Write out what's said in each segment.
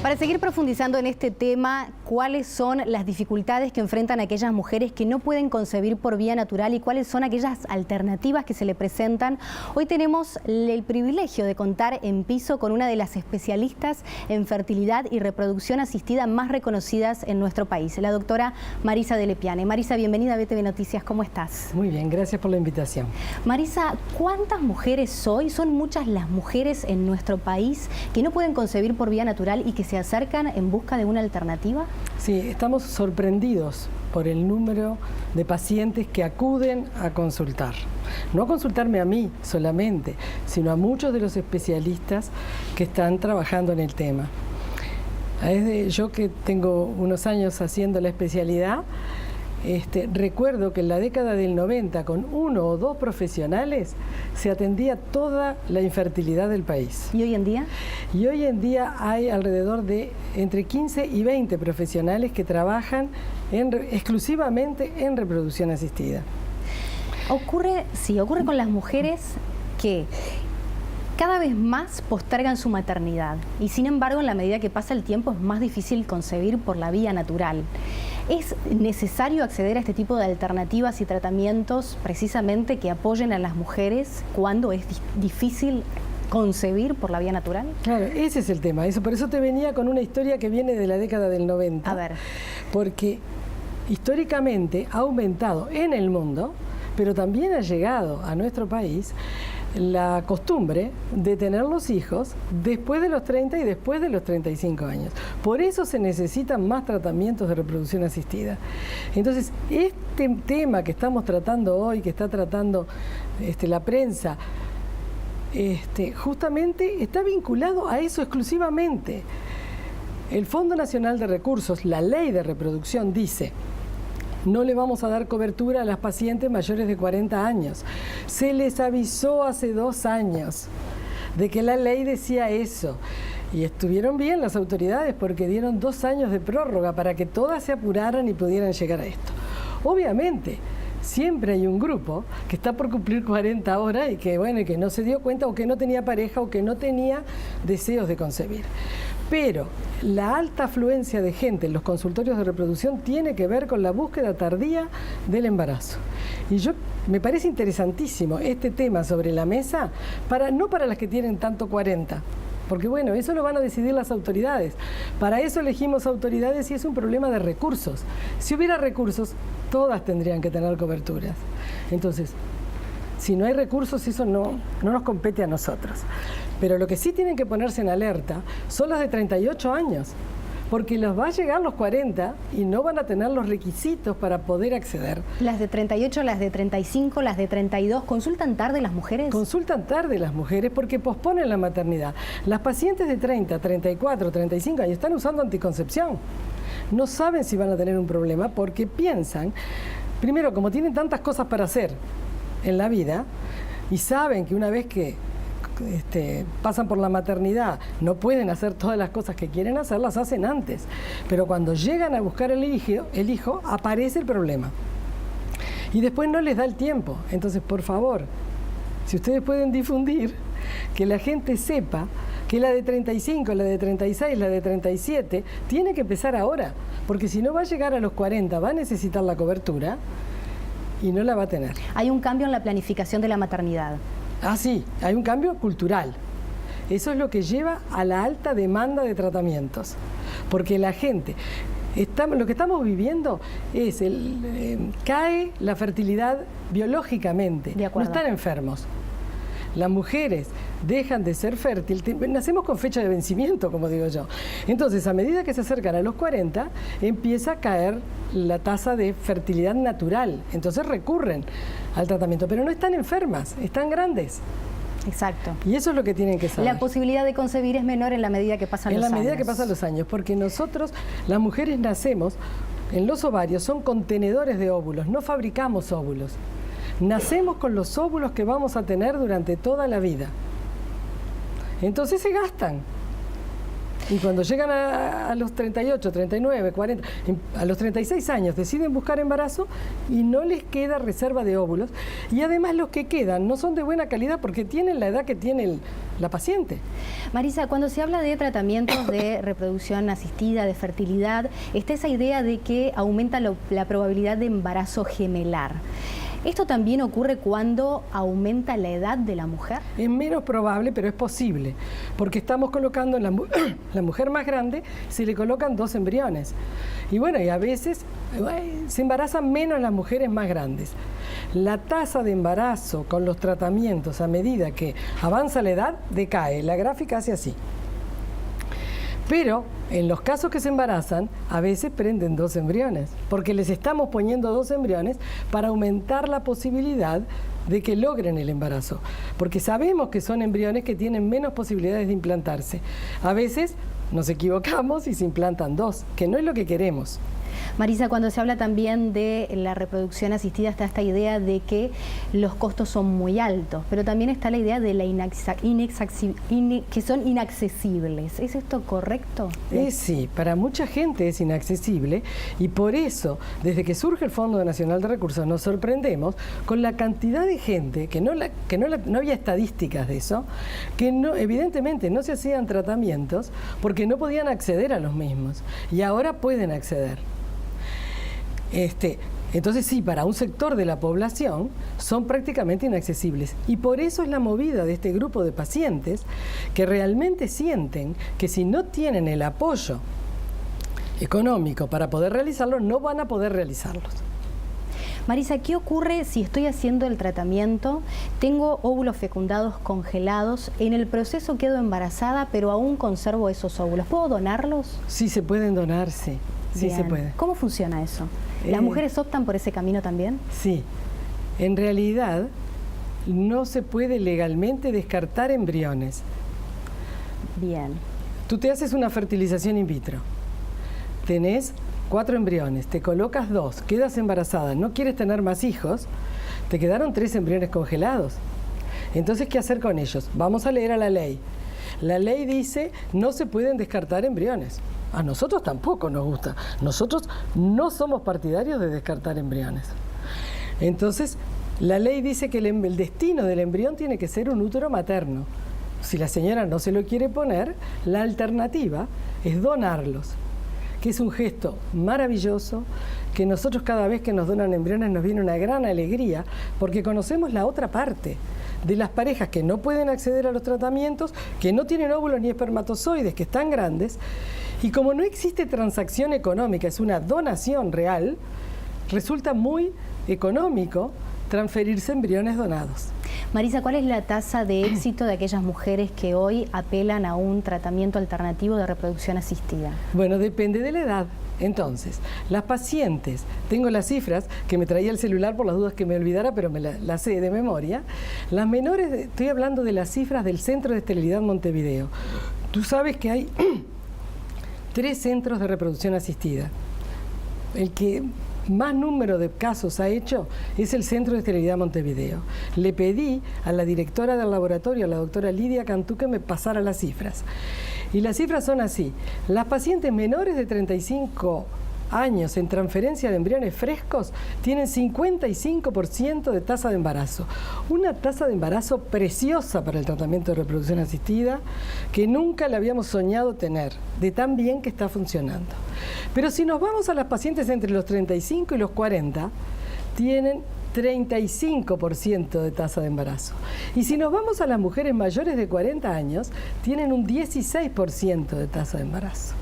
Para seguir profundizando en este tema, ¿cuáles son las dificultades que enfrentan aquellas mujeres que no pueden concebir por vía natural y cuáles son aquellas alternativas que se le presentan? Hoy tenemos el privilegio de contar en piso con una de las especialistas en fertilidad y reproducción asistida más reconocidas en nuestro país, la doctora Marisa de Lepiane. Marisa, bienvenida a BTV Noticias, ¿cómo estás? Muy bien, gracias por la invitación. Marisa, ¿cuántas mujeres hoy? Son muchas las mujeres en nuestro país que no pueden concebir por vía natural y que se acercan en busca de una alternativa. Sí, estamos sorprendidos por el número de pacientes que acuden a consultar. No a consultarme a mí solamente, sino a muchos de los especialistas que están trabajando en el tema. Yo que tengo unos años haciendo la especialidad, recuerdo que en la década del 90 con 1 o 2 profesionales se atendía toda la infertilidad del país. ¿Y hoy en día? Y hoy en día hay alrededor de entre 15 y 20 profesionales que trabajan exclusivamente en reproducción asistida. Ocurre con las mujeres que cada vez más postergan su maternidad y sin embargo en la medida que pasa el tiempo es más difícil concebir por la vía natural. ¿Es necesario acceder a este tipo de alternativas y tratamientos precisamente que apoyen a las mujeres cuando es difícil concebir por la vía natural? Claro, ese es el tema. Por eso te venía con una historia que viene de la década del 90. A ver. Porque históricamente ha aumentado en el mundo, pero también ha llegado a nuestro país la costumbre de tener los hijos después de los 30 y después de los 35 años. Por eso se necesitan más tratamientos de reproducción asistida. Entonces, este tema que estamos tratando hoy, que está tratando la prensa, justamente está vinculado a eso exclusivamente. El Fondo Nacional de Recursos, la Ley de Reproducción, dice: no le vamos a dar cobertura a las pacientes mayores de 40 años. Se les avisó hace 2 años de que la ley decía eso. Y estuvieron bien las autoridades porque dieron 2 años de prórroga para que todas se apuraran y pudieran llegar a esto. Obviamente, siempre hay un grupo que está por cumplir 40 ahora y que, bueno, y que no se dio cuenta o que no tenía pareja o que no tenía deseos de concebir. Pero la alta afluencia de gente en los consultorios de reproducción tiene que ver con la búsqueda tardía del embarazo. Y me parece interesantísimo este tema sobre la mesa, no para las que tienen tanto 40, porque bueno, eso lo van a decidir las autoridades. Para eso elegimos autoridades y es un problema de recursos. Si hubiera recursos, todas tendrían que tener coberturas. Entonces, si no hay recursos, eso no nos compete a nosotros. Pero lo que sí tienen que ponerse en alerta son las de 38 años, porque les va a llegar los 40 y no van a tener los requisitos para poder acceder. ¿Las de 38, las de 35, las de 32, consultan tarde las mujeres? Consultan tarde las mujeres porque posponen la maternidad. Las pacientes de 30, 34, 35 años están usando anticoncepción. No saben si van a tener un problema porque piensan, primero, como tienen tantas cosas para hacer en la vida y saben que una vez que pasan por la maternidad, no pueden hacer todas las cosas que quieren hacer, las hacen antes. Pero cuando llegan a buscar el hijo, aparece el problema. Y después no les da el tiempo. Entonces, por favor, si ustedes pueden difundir, que la gente sepa que la de 35, la de 36, la de 37, tiene que empezar ahora. Porque si no va a llegar a los 40, va a necesitar la cobertura y no la va a tener. Hay un cambio en la planificación de la maternidad. Ah, sí, hay un cambio cultural. Eso es lo que lleva a la alta demanda de tratamientos. Porque la gente, lo que estamos viviendo es, cae la fertilidad biológicamente. De acuerdo. No están enfermos. Las mujeres dejan de ser fértiles, nacemos con fecha de vencimiento, como digo yo. Entonces, a medida que se acercan a los 40, empieza a caer la tasa de fertilidad natural. Entonces recurren al tratamiento, pero no están enfermas, están grandes. Exacto. Y eso es lo que tienen que saber. La posibilidad de concebir es menor en la medida que pasan los años. En la medida que pasan los años, porque nosotros, las mujeres, nacemos en los ovarios, son contenedores de óvulos, no fabricamos óvulos. Nacemos con los óvulos que vamos a tener durante toda la vida. Entonces se gastan. Y cuando llegan a los 38, 39, 40, a los 36 años deciden buscar embarazo y no les queda reserva de óvulos. Y además los que quedan no son de buena calidad porque tienen la edad que tiene la paciente. Marisa, cuando se habla de tratamientos de reproducción asistida, de fertilidad, está esa idea de que aumenta la probabilidad de embarazo gemelar. ¿Esto también ocurre cuando aumenta la edad de la mujer? Es menos probable, pero es posible, porque estamos colocando en la mujer más grande, se le colocan 2 embriones. Y bueno, y a veces se embarazan menos las mujeres más grandes. La tasa de embarazo con los tratamientos a medida que avanza la edad decae. La gráfica hace así. Pero en los casos que se embarazan, a veces prenden 2 embriones, porque les estamos poniendo 2 embriones para aumentar la posibilidad de que logren el embarazo, porque sabemos que son embriones que tienen menos posibilidades de implantarse. A veces nos equivocamos y se implantan 2, que no es lo que queremos. Marisa, cuando se habla también de la reproducción asistida está esta idea de que los costos son muy altos, pero también está la idea de que son inaccesibles. ¿Es esto correcto? Sí, para mucha gente es inaccesible y por eso, desde que surge el Fondo Nacional de Recursos, nos sorprendemos con la cantidad de gente que no había estadísticas de eso, que evidentemente no se hacían tratamientos porque no podían acceder a los mismos y ahora pueden acceder. Entonces sí, para un sector de la población son prácticamente inaccesibles y por eso es la movida de este grupo de pacientes que realmente sienten que si no tienen el apoyo económico para poder realizarlo, no van a poder realizarlos. Marisa, ¿qué ocurre si estoy haciendo el tratamiento, tengo óvulos fecundados congelados, en el proceso quedo embarazada, pero aún conservo esos óvulos? ¿Puedo donarlos? Sí, se pueden donar, sí. Sí, se puede. ¿Cómo funciona eso? ¿Las mujeres optan por ese camino también? Sí. En realidad, no se puede legalmente descartar embriones. Bien. Tú te haces una fertilización in vitro. Tenés 4 embriones, te colocas 2, quedas embarazada, no quieres tener más hijos, te quedaron 3 embriones congelados. Entonces, ¿qué hacer con ellos? Vamos a leer a la ley. La ley dice, no se pueden descartar embriones. A nosotros tampoco nos gusta. Nosotros no somos partidarios de descartar embriones. Entonces, la ley dice que el destino del embrión tiene que ser un útero materno. Si la señora no se lo quiere poner, la alternativa es donarlos, que es un gesto maravilloso, que nosotros cada vez que nos donan embriones nos viene una gran alegría, porque conocemos la otra parte de las parejas que no pueden acceder a los tratamientos, que no tienen óvulos ni espermatozoides, que están grandes, y como no existe transacción económica, es una donación real, resulta muy económico transferirse embriones donados. Marisa, ¿cuál es la tasa de éxito de aquellas mujeres que hoy apelan a un tratamiento alternativo de reproducción asistida? Bueno, depende de la edad. Entonces, las pacientes, tengo las cifras que me traía el celular por las dudas que me olvidara, pero me las sé de memoria. Las menores, estoy hablando de las cifras del Centro de Esterilidad Montevideo. Tú sabes que hay 3 centros de reproducción asistida. El que más número de casos ha hecho es el Centro de Esterilidad Montevideo. Le pedí a la directora del laboratorio, a la doctora Lidia Cantú, que me pasara las cifras. Y las cifras son así. Las pacientes menores de 35 años en transferencia de embriones frescos tienen 55% de tasa de embarazo. Una tasa de embarazo preciosa para el tratamiento de reproducción asistida que nunca le habíamos soñado tener, de tan bien que está funcionando. Pero si nos vamos a las pacientes entre los 35 y los 40, tienen 35% de tasa de embarazo. Y si nos vamos a las mujeres mayores de 40 años, tienen un 16% de tasa de embarazo.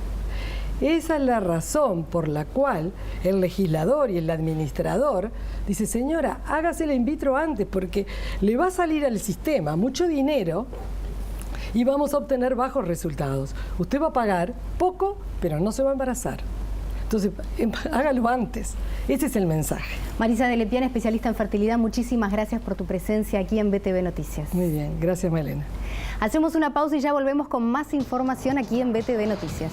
Esa es la razón por la cual el legislador y el administrador dice, señora, hágasela in vitro antes porque le va a salir al sistema mucho dinero y vamos a obtener bajos resultados. Usted va a pagar poco, pero no se va a embarazar. Entonces, hágalo antes. Ese es el mensaje. Marisa de Lepiane, especialista en fertilidad, muchísimas gracias por tu presencia aquí en BTV Noticias. Muy bien, gracias Malena. Hacemos una pausa y ya volvemos con más información aquí en BTV Noticias.